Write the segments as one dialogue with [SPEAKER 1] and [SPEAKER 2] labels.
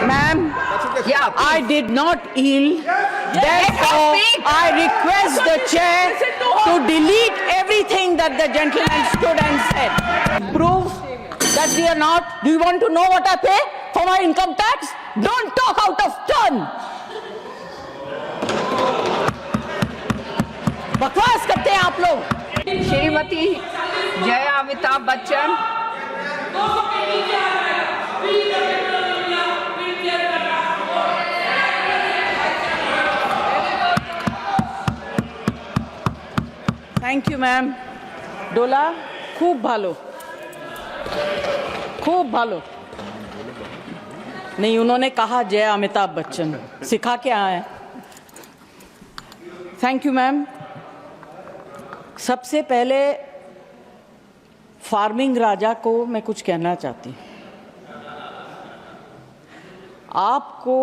[SPEAKER 1] Ma'am,
[SPEAKER 2] Yeah,
[SPEAKER 1] I did not yield. Therefore, I request the chair to delete everything that the gentleman stood and said. Prove that we are not. Do you want to know what I pay for my income tax? Don't talk out of turn. बकवास करते हैं आप लोग.
[SPEAKER 2] Shrimati Jaya Amitabh Bachchan.
[SPEAKER 1] Thank you ma'am. डोला खूब भालो, खूब भालो. नहीं, उन्होंने कहा जय अमिताभ बच्चन, सिखा के आए हैं. Thank you ma'am. सबसे पहले फार्मिंग राजा को मैं कुछ कहना चाहती हूँ. आपको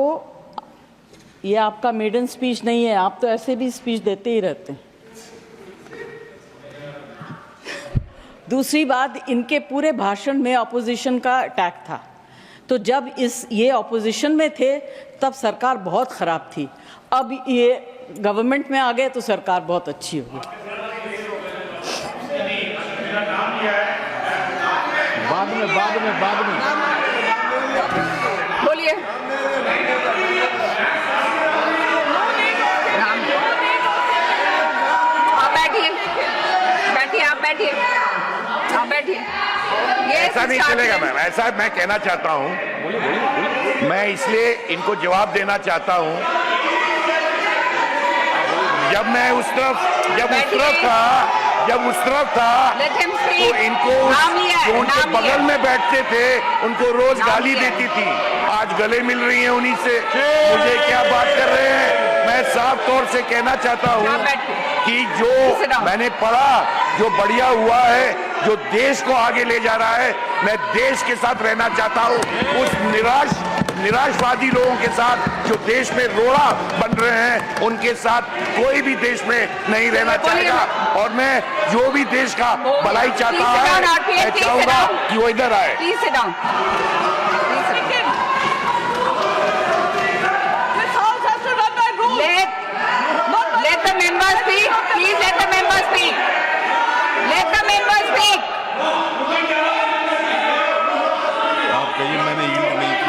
[SPEAKER 1] ये आपका मेडन स्पीच नहीं है, आप तो ऐसे भी स्पीच देते ही रहते हैं. दूसरी बात, इनके पूरे भाषण में ऑपोजिशन का अटैक था. तो जब ये ऑपोजिशन में थे तब सरकार बहुत ख़राब थी. अब ये गवर्नमेंट में आ गए तो सरकार बहुत अच्छी होगी.
[SPEAKER 3] बाद में
[SPEAKER 2] बोलिए. आप बैठिए, बैठिए, आप बैठिए, आप बैठिए.
[SPEAKER 4] ऐसा नहीं चलेगा मैम. ऐसा मैं कहना चाहता हूं, मैं इसलिए इनको जवाब देना चाहता हूं. जब मैं उस तरफ था तो इनको जो उनके बगल में बैठते थे उनको रोज गाली देती थी. आज गले मिल रही है उन्हीं से. मुझे क्या बात कर रहे हैं. मैं साफ तौर से कहना चाहता हूं कि जो मैंने पढ़ा, जो बढ़िया हुआ है, जो देश को आगे ले जा रहा है, मैं देश के साथ रहना चाहता हूं. उस निराशवादी लोगों के साथ जो देश में रोड़ा बन रहे हैं, उनके साथ कोई भी देश में नहीं रहना चाहेगा. और मैं जो भी देश का भलाई चाहता है, मैं चाहूंगा कि वो इधर आए.
[SPEAKER 2] Let the member speak. Please let the member speak. Let the member speak.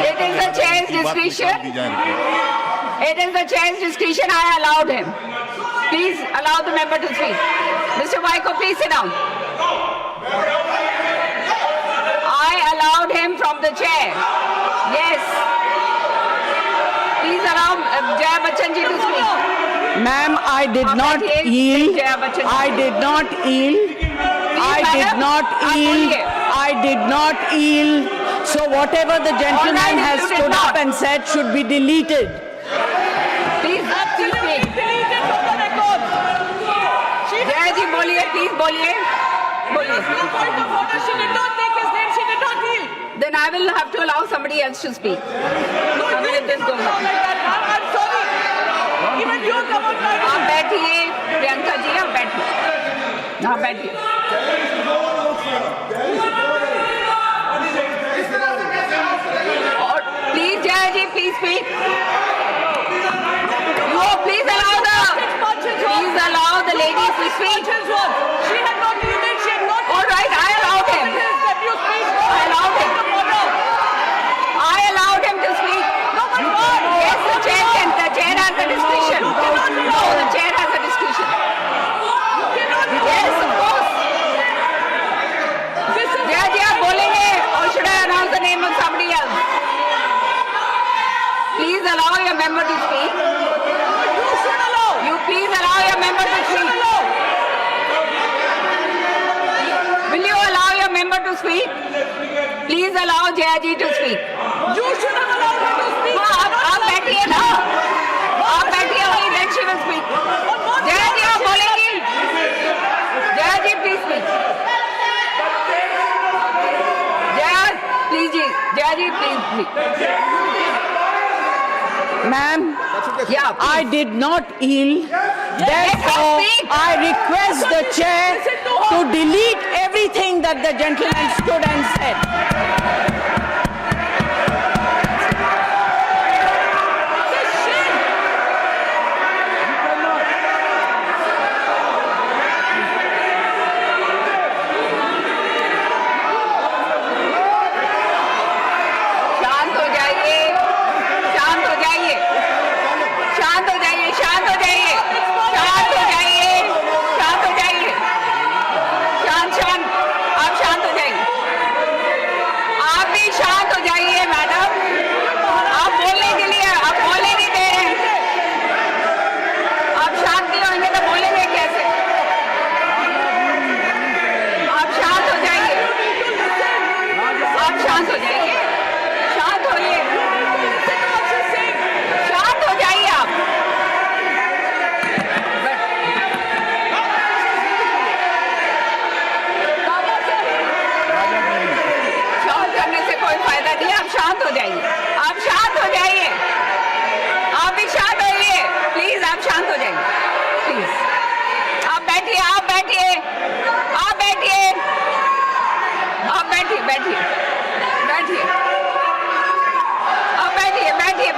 [SPEAKER 2] It is the chair's discretion. It is the chair's discretion. I allowed him. Please allow the member to speak. Mr. Waiko, please sit down. I allowed him from the chair. Yes. Please allow Jaya Bachchan ji to speak.
[SPEAKER 1] Ma'am, I did not yield. I did not yield. I did not yield. I did not yield. So whatever the gentleman has stood up and said should be deleted.
[SPEAKER 2] Please speak. Jaya ji, बोलिए, please बोलिए. Then I will have to allow somebody else to speak. I will let this go. आप बैठिए, प्रियंका जी, आप बैठिए. हाँ, बैठिए. और please Jaya ji, please speak. No, please allow the ladies to speak. All right, I allowed him. I allowed him to speak. Yes, the chair has the discretion. No, the chair has the discretion. Yes, of course. Jaya ji, आप बोलेंगे, or should I announce the name of somebody else? Please allow your member to speak. You please allow your member to speak. Will you allow your member to speak? Please allow Jaya ji to speak.
[SPEAKER 1] You should have allowed her to speak.
[SPEAKER 2] आप बैठिए ना. आप बैठिए, only then she will speak. Jaya ji, आप बोलेंगी. Jaya ji, please speak. Jaya ji, please speak.
[SPEAKER 1] Ma'am,
[SPEAKER 2] Yeah,
[SPEAKER 1] I did not yield. Therefore, I request the chair to delete everything that the gentleman stood and said.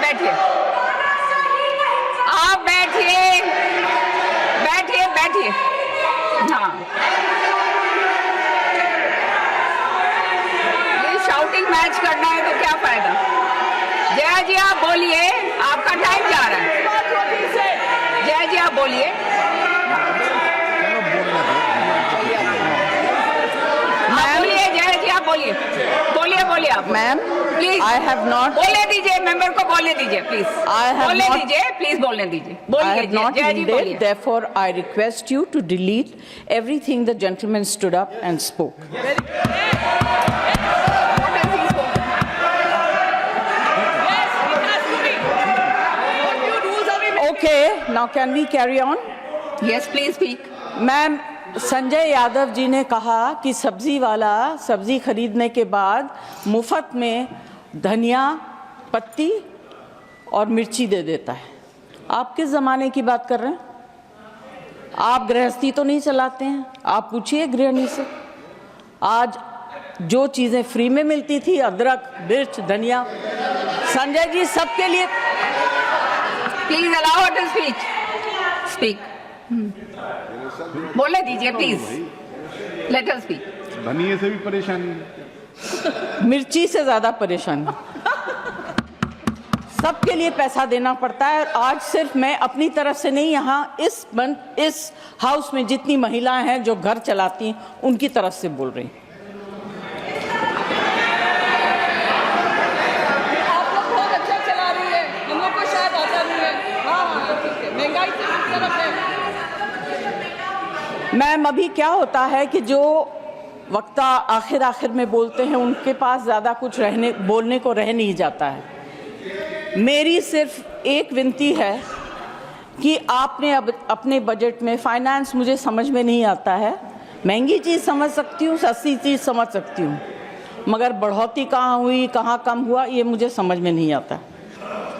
[SPEAKER 2] बैठिए, आप बैठिए, बैठिए, बैठिए। हाँ, ये shouting match करना है तो क्या फायदा। जया जी आप बोलिए, आपका टाइम जा रहा है। जया जी आप बोलिए। आप बोलिए जया जी, आप बोलिए, बोलिए, बोलिए आप।
[SPEAKER 1] Ma'am,
[SPEAKER 2] please,
[SPEAKER 1] I have not.
[SPEAKER 2] बोलने दीजिए, मेंबर को बोलने दीजिए, प्लीज।
[SPEAKER 1] I have
[SPEAKER 2] बोलने
[SPEAKER 1] not-
[SPEAKER 2] दीजिए, प्लीज बोलने दीजिए।
[SPEAKER 1] I
[SPEAKER 2] बोलिए
[SPEAKER 1] have not
[SPEAKER 2] जया जी, बोलिए।
[SPEAKER 1] yielded, therefore I request you to delete everything the gentleman stood up and spoke. Okay, now can we carry on?
[SPEAKER 2] Yes, please speak.
[SPEAKER 1] Ma'am, Sanjay Yadav ji ने कहा कि सब्जी वाला सब्जी खरीदने के बाद मुफ्त में धनिया पत्ती और मिर्ची दे देता है। आप किस ज़माने की बात कर रहे हैं? आप गृहस्थी तो नहीं चलाते हैं? आप पूछिए गृहिणी से। आज जो चीज़ें फ्री में मिलती थी, अदरक, मिर्च, धनिया, संजय जी सबके लिए।
[SPEAKER 2] Please allow her to speak. Speak. बोलने दीजिए प्लीज। Let us speak.
[SPEAKER 3] धनिये से भी परेशानी,
[SPEAKER 1] मिर्ची से ज्यादा परेशानी। सबके लिए पैसा देना पड़ता है। और आज सिर्फ मैं अपनी तरफ से नहीं, यहाँ इस हाउस में जितनी महिलाएं हैं जो घर चलाती हैं उनकी तरफ से बोल रही।
[SPEAKER 5] आप लोग बहुत अच्छा चला रही है, हम लोग को शायद आता नहीं है। हाँ, ठीक है, महंगाई से किस तरफ है।
[SPEAKER 1] मैम, अभी क्या होता है कि जो वक्ता आखिर में बोलते हैं उनके पास ज़्यादा कुछ बोलने को रह नहीं जाता है। मेरी सिर्फ एक विनती है कि आपने अब अपने बजट में, फाइनेंस मुझे समझ में नहीं आता है, महंगी चीज़ समझ सकती हूँ, सस्ती चीज़ समझ सकती हूँ, मगर बढ़ोतरी कहाँ हुई, कहाँ कम हुआ, ये मुझे समझ में नहीं आता।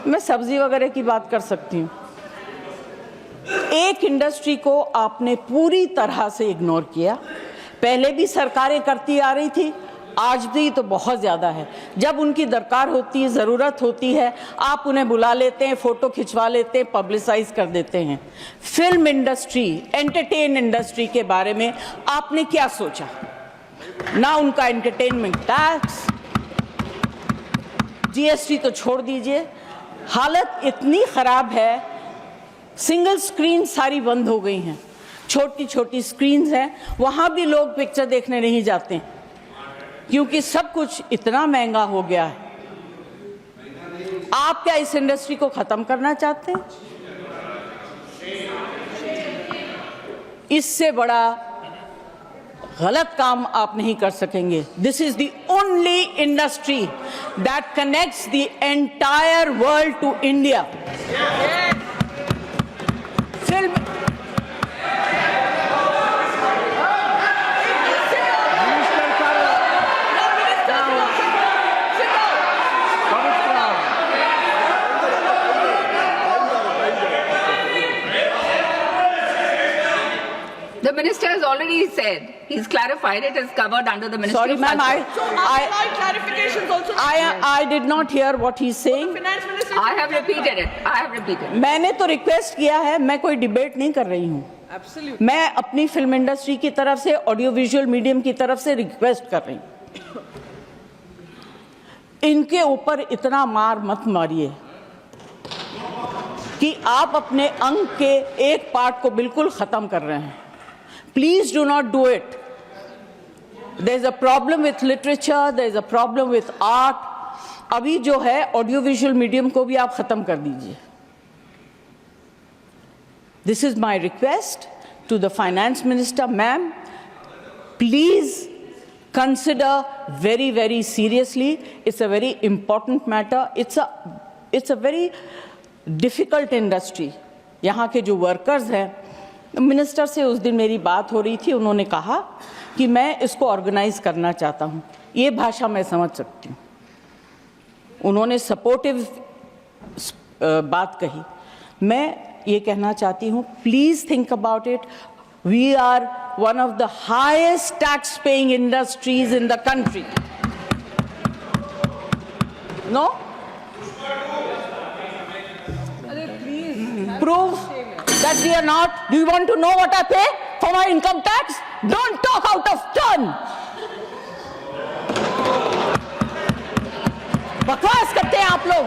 [SPEAKER 1] मैं सब्ज़ी वगैरह की बात कर सकती हूँ। एक इंडस्ट्री को आपने पूरी तरह से इग्नोर किया। पहले भी सरकारें करती आ रही थी, आज भी तो बहुत ज़्यादा है। जब उनकी दरकार होती है, ज़रूरत होती है, आप उन्हें बुला लेते हैं, फ़ोटो खिंचवा लेते हैं, पब्लिसाइज कर देते हैं। फिल्म इंडस्ट्री, एंटरटेन इंडस्ट्री के बारे में आपने क्या सोचा? ना उनका एंटरटेनमेंट टैक्स, जीएसटी तो छोड़ दीजिए। हालत इतनी ख़राब है, सिंगल स्क्रीन सारी बंद हो गई हैं, छोटी छोटी स्क्रीन्स हैं, वहाँ भी लोग पिक्चर देखने नहीं जाते हैं क्योंकि सब कुछ इतना महंगा हो गया है। आप क्या इस इंडस्ट्री को ख़त्म करना चाहते हैं? इससे बड़ा गलत काम आप नहीं कर सकेंगे। This is the only industry that connects the entire world to India. Film
[SPEAKER 2] The minister has already said, he's clarified it is covered under the Ministry
[SPEAKER 1] Sorry,
[SPEAKER 2] of
[SPEAKER 1] ma'am,
[SPEAKER 2] Culture.
[SPEAKER 5] clarifications also.
[SPEAKER 1] I did not hear what he's saying.
[SPEAKER 5] Finance Minister.
[SPEAKER 2] I have repeated it. I have repeated.
[SPEAKER 1] मैंने तो request किया है, मैं कोई debate नहीं कर रही हूँ।
[SPEAKER 5] Absolutely.
[SPEAKER 1] मैं अपनी फिल्म इंडस्ट्री की तरफ से, ऑडियो विजुअल मीडियम की तरफ से रिक्वेस्ट कर रही हूँ, इनके ऊपर इतना मार मत मारिए कि आप अपने अंग के एक पार्ट को बिल्कुल खत्म कर रहे हैं। Please do not do it. There is a problem with literature, there is a problem with art. अभी जो है ऑडियो विजुअल मीडियम को भी आप खत्म कर दीजिए। This is my request to the finance minister, ma'am. Please consider very, very seriously. It's a very important matter. It's a very difficult industry. यहाँ के जो workers हैं, मिनिस्टर से उस दिन मेरी बात हो रही थी, उन्होंने कहा कि मैं इसको ऑर्गेनाइज करना चाहता हूँ। ये भाषा मैं समझ सकती हूँ। उन्होंने सपोर्टिव बात कही। मैं ये कहना चाहती हूँ, please think about it. We are one of the highest tax paying industries in the country. No, prove that we are not. Do you want to know what I pay for my income tax? Don't talk out of turn. बकवास करते हैं आप लोग.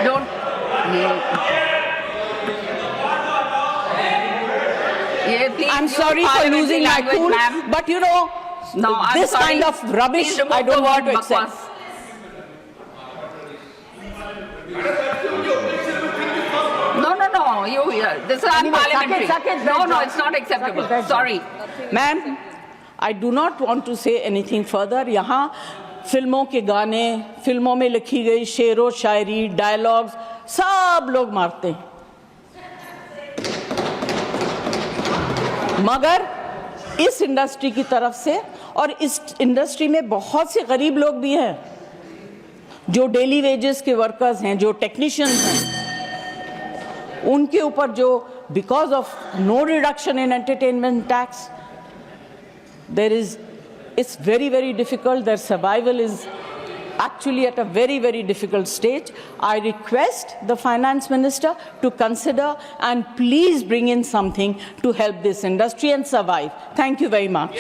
[SPEAKER 2] Don't. Please
[SPEAKER 1] I'm
[SPEAKER 2] use
[SPEAKER 1] sorry for
[SPEAKER 2] parliamentary
[SPEAKER 1] losing my
[SPEAKER 2] language,
[SPEAKER 1] cool,
[SPEAKER 2] ma'am.
[SPEAKER 1] but you know,
[SPEAKER 2] No, I'm
[SPEAKER 1] this
[SPEAKER 2] sorry.
[SPEAKER 1] kind of rubbish
[SPEAKER 2] Please remove
[SPEAKER 1] I don't
[SPEAKER 2] the
[SPEAKER 1] want
[SPEAKER 2] word
[SPEAKER 1] to accept.
[SPEAKER 2] bakwas. No. This is unparliamentary. No, it's not acceptable. Sorry.
[SPEAKER 1] Ma'am, I do not want to say anything further. यहाँ फिल्मों के गाने, फिल्मों में लिखी गई शेरो शायरी, dialogues सब लोग मारते हैं. मगर इस इंडस्ट्री की तरफ से, और इस इंडस्ट्री में बहुत से गरीब लोग भी हैं जो डेली वेजेस के वर्कर्स हैं, जो टेक्नीशियंस हैं, उनके ऊपर जो because of no reduction in entertainment tax it's very, very difficult. Their survival is actually at a very, very difficult stage. I request the finance minister to consider and please bring in something to help this industry and survive. Thank you very much.